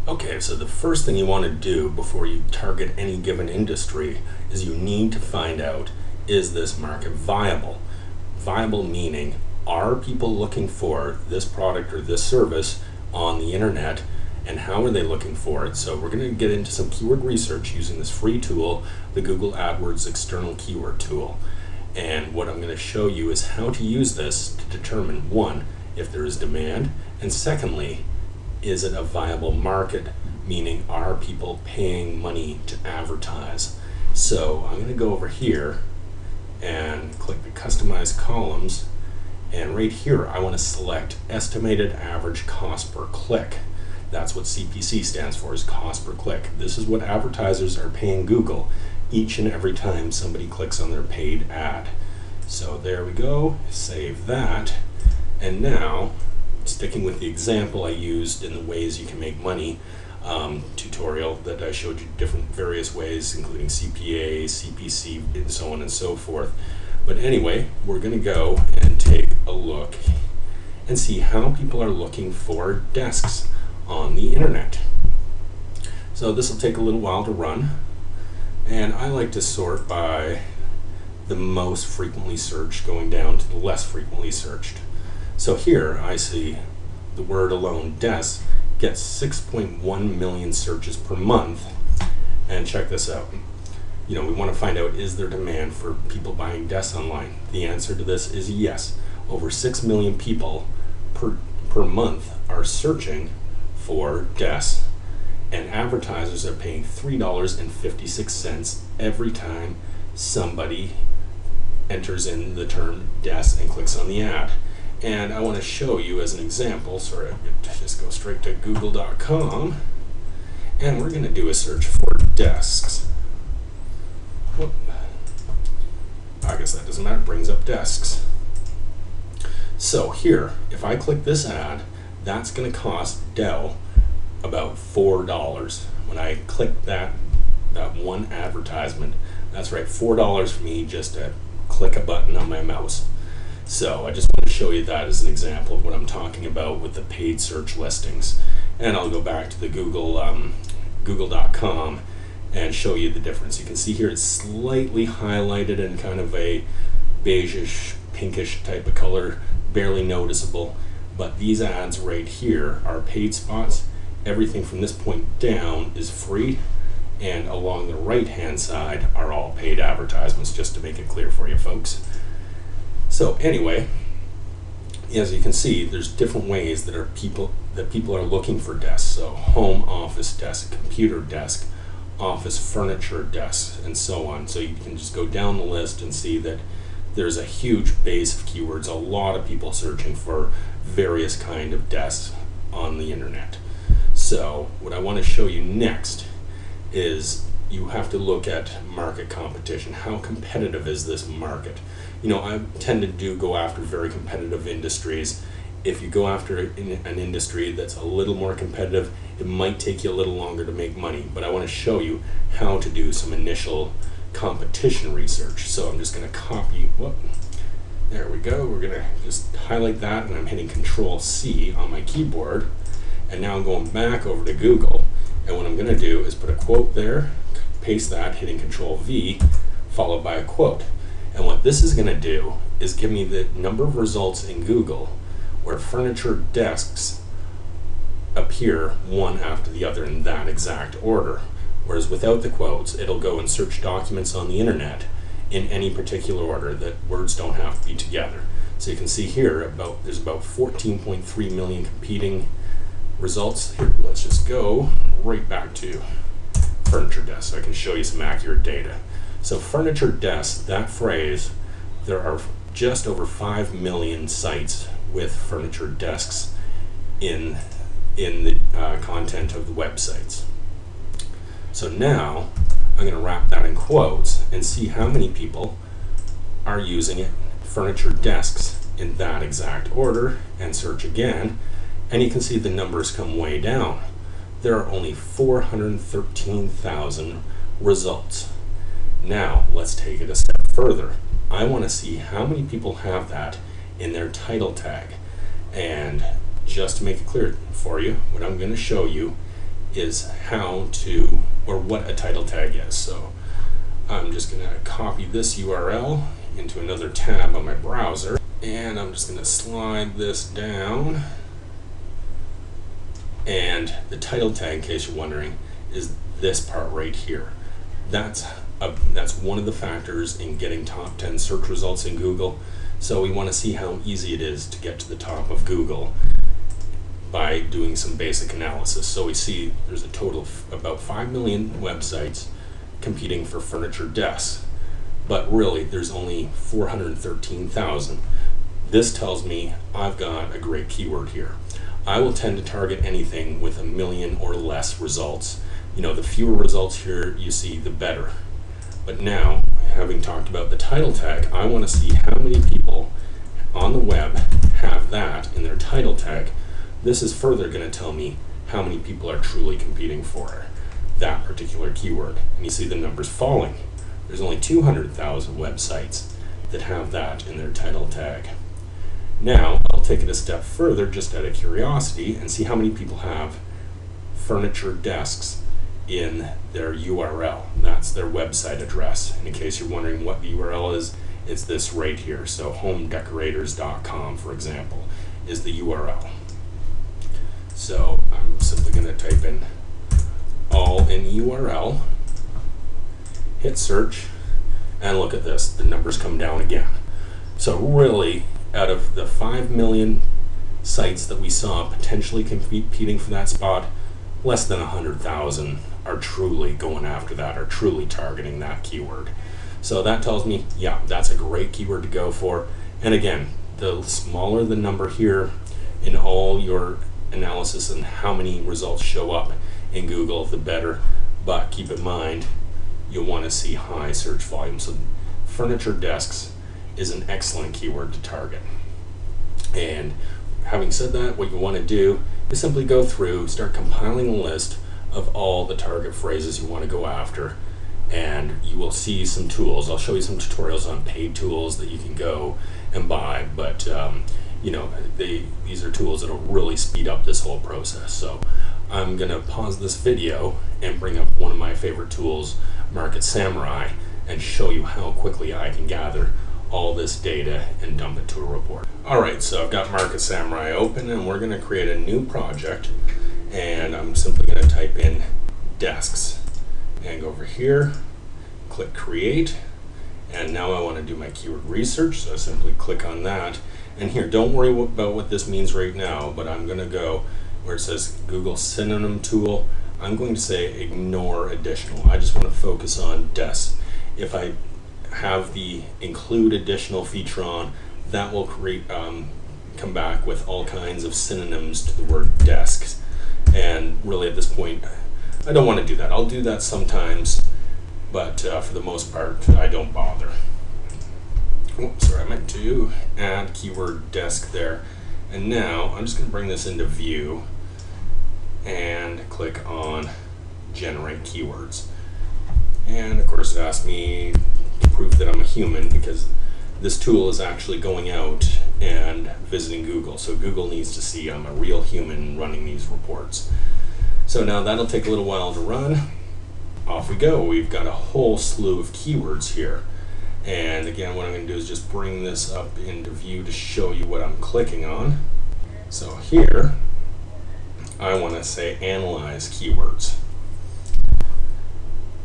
Okay, so the first thing you want to do before you target any given industry is you need to find out, is this market viable? Viable meaning, are people looking for this product or this service on the internet, and how are they looking for it? So we're going to get into some keyword research using this free tool, the Google AdWords External Keyword Tool. And what I'm going to show you is how to use this to determine, one, if there is demand, and secondly, is it a viable market? Meaning, are people paying money to advertise? So I'm going to go over here and click the customize columns, and right here I want to select estimated average cost per click. That's what CPC stands for, is cost per click. This is what advertisers are paying Google each and every time somebody clicks on their paid ad. So there we go, save that, and now sticking with the example I used in the ways you can make money tutorial that I showed you different various ways, including CPA, CPC, and so on and so forth. But anyway, we're going to go and take a look and see how people are looking for desks on the internet. So this will take a little while to run, and I like to sort by the most frequently searched going down to the less frequently searched. So here I see the word alone, desk, gets 6.1 million searches per month. And check this out. We want to find out, is there demand for people buying desks online? The answer to this is yes. Over 6 million people per month are searching for desks, and advertisers are paying $3.56 every time somebody enters in the term desk and clicks on the ad. And I want to show you as an example, sorry, I'm going to just go straight to google.com, and we're going to do a search for desks. Whoop. I guess that doesn't matter, it brings up desks. So here, if I click this ad, that's going to cost Dell about $4. When I click that one advertisement, that's right, $4 for me just to click a button on my mouse. So I just want to show you that as an example of what I'm talking about with the paid search listings. And I'll go back to the google.com and show you the difference. You can see here it's slightly highlighted in kind of a beigeish, pinkish type of color, barely noticeable. But these ads right here are paid spots. Everything from this point down is free, and along the right hand side are all paid advertisements, just to make it clear for you folks. So anyway, as you can see, there's different ways that people are looking for desks. So home office desk, computer desk, office furniture desks, and so on. So you can just go down the list and see that there's a huge base of keywords, a lot of people searching for various kind of desks on the internet. So what I want to show you next is you have to look at market competition. How competitive is this market? I tend to go after very competitive industries. If you go after an industry that's a little more competitive, it might take you a little longer to make money. But I want to show you how to do some initial competition research. So I'm just going to copy, there we go. We're going to just highlight that, and I'm hitting Control-C on my keyboard. And now I'm going back over to Google. And what I'm going to do is put a quote there, paste that, hitting Control-V, followed by a quote. And what this is going to do is give me the number of results in Google where furniture desks appear one after the other in that exact order. Whereas without the quotes, it'll go and search documents on the internet in any particular order, that words don't have to be together. So you can see here there's about 14.3 million competing results. Here, let's just go right back to furniture desk so I can show you some accurate data. So furniture desk, that phrase, there are just over 5 million sites with furniture desks in the content of the websites. So now I'm going to wrap that in quotes and see how many people are using it, furniture desks, in that exact order, and search again, and you can see the numbers come way down. There are only 413,000 results. Now let's take it a step further. I want to see how many people have that in their title tag. And just to make it clear for you, what I'm going to show you is how to, or what a title tag is. So I'm just going to copy this URL into another tab on my browser, and I'm just going to slide this down. And the title tag, in case you're wondering, is this part right here. That's one of the factors in getting top 10 search results in Google. So we want to see how easy it is to get to the top of Google by doing some basic analysis. So we see there's a total of about 5 million websites competing for furniture desks, but really there's only 413,000. This tells me I've got a great keyword here. I will tend to target anything with 1 million or less results. You know, the fewer results here you see, the better. But now, having talked about the title tag, I want to see how many people on the web have that in their title tag. This is further going to tell me how many people are truly competing for that particular keyword. And you see the numbers falling. There's only 200,000 websites that have that in their title tag. Now, I'll take it a step further just out of curiosity and see how many people have furniture desks in their URL. That's their website address. And in case you're wondering what the URL is, it's this right here. So homedecorators.com, for example, is the URL. So I'm simply going to type in all in URL, hit search, and look at this. The numbers come down again. So really, out of the 5 million sites that we saw potentially competing for that spot, less than 100,000 are truly going after that, are truly targeting that keyword. So that tells me, yeah, that's a great keyword to go for. And again, the smaller the number here in all your analysis and how many results show up in Google, the better. But keep in mind, you'll want to see high search volume. So furniture desks is an excellent keyword to target. And having said that, what you want to do is simply go through, start compiling a list of all the target phrases you want to go after, and you will see some tools. I'll show you some tutorials on paid tools that you can go and buy, but you know, these are tools that will really speed up this whole process. So I'm going to pause this video and bring up one of my favorite tools, Market Samurai, and show you how quickly I can gather all this data and dump it to a report. Alright, so I've got Market Samurai open, and we're going to create a new project, and I'm simply going to type in desks and go over here, click create, and now I want to do my keyword research, so I simply click on that. And here, don't worry about what this means right now, but I'm going to go where it says Google Synonym Tool. I'm going to say ignore additional. I just want to focus on desks. If I have the include additional feature on, that will create come back with all kinds of synonyms to the word desks, and really at this point I don't want to do that. I'll do that sometimes, but for the most part I don't bother. Oops, sorry, I meant to add keyword desk there. And now I'm just going to bring this into view and click on generate keywords, and of course it asked me to prove that I'm a human, because this tool is actually going out and visiting Google, so Google needs to see I'm a real human running these reports. So now that'll take a little while to run. Off we go. We've got a whole slew of keywords here, and again what I'm going to do is just bring this up into view to show you what I'm clicking on. So here I want to say analyze keywords,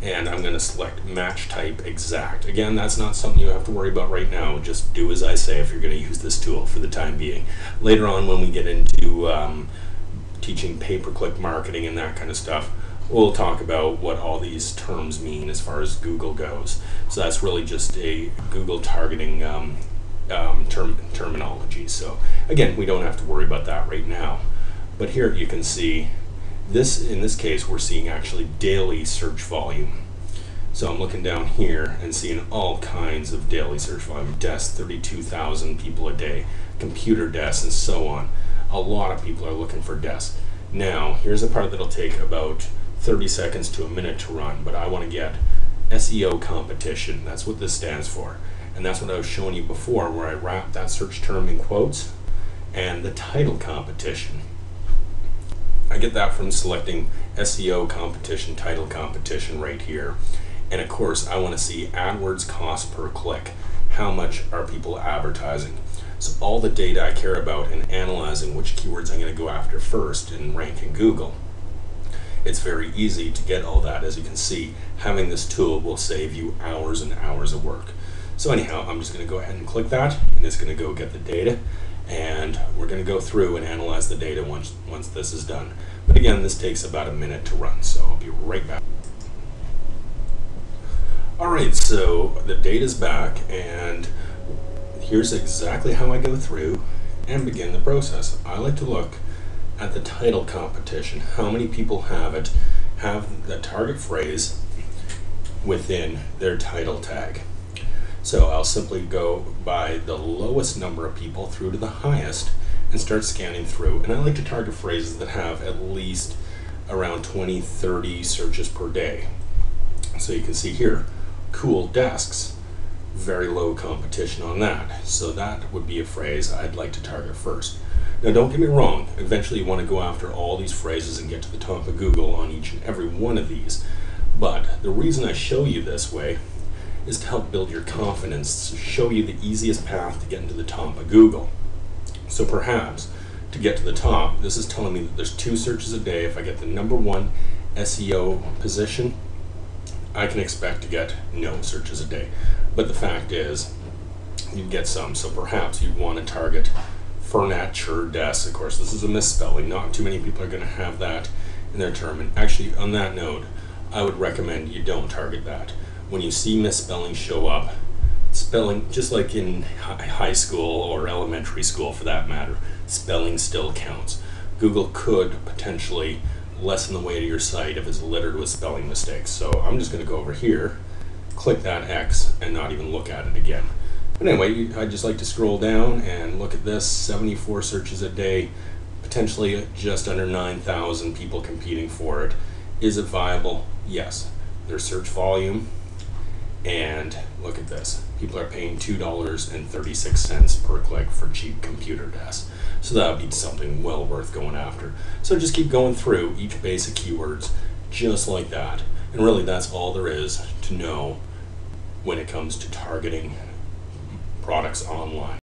and I'm going to select match type exact. Again, that's not something you have to worry about right now. Just do as I say if you're going to use this tool for the time being. Later on, when we get into teaching pay-per-click marketing and that kind of stuff, we'll talk about what all these terms mean as far as Google goes. So that's really just a Google targeting terminology. So again, we don't have to worry about that right now. But here you can see this, in this case, we're seeing actually daily search volume. So I'm looking down here and seeing all kinds of daily search volume. Desks, 32,000 people a day, computer desks, and so on. A lot of people are looking for desks. Now, here's a part that'll take about 30 seconds to a minute to run, but I want to get SEO competition. That's what this stands for. And that's what I was showing you before, where I wrapped that search term in quotes, and the title competition. I get that from selecting SEO competition, title competition right here. And of course, I want to see AdWords cost per click. How much are people advertising? So all the data I care about in analyzing which keywords I'm going to go after first and rank in Google. It's very easy to get all that. As you can see, having this tool will save you hours and hours of work. So anyhow, I'm just going to go ahead and click that, and it's going to go get the data, and we're going to go through and analyze the data once this is done. But again, this takes about a minute to run, so I'll be right back. Alright, so the data's back, and here's exactly how I go through and begin the process. I like to look at the title competition. How many people have the target phrase within their title tag. So I'll simply go by the lowest number of people through to the highest and start scanning through. And I like to target phrases that have at least around 20, 30 searches per day. So you can see here, cool desks, very low competition on that. So that would be a phrase I'd like to target first. Now don't get me wrong, eventually you want to go after all these phrases and get to the top of Google on each and every one of these. But the reason I show you this way is to help build your confidence, to show you the easiest path to get into the top of Google. So perhaps to get to the top, this is telling me that there's 2 searches a day. If I get the #1 SEO position, I can expect to get no searches a day. But the fact is, you get some. So perhaps you'd want to target furniture desk. Of course, this is a misspelling. Not too many people are going to have that in their term. And actually, on that note, I would recommend you don't target that. When you see misspelling show up, spelling, just like in high school or elementary school for that matter, spelling still counts. Google could potentially lessen the weight of your site if it's littered with spelling mistakes. So I'm just going to go over here, click that X, and not even look at it again. But anyway, I just like to scroll down and look at this, 74 searches a day, potentially just under 9,000 people competing for it. Is it viable? Yes. There's search volume, and look at this. People are paying $2.36 per click for cheap computer desks. So that would be something well worth going after. So just keep going through each basic keywords just like that. And really that's all there is to know when it comes to targeting products online.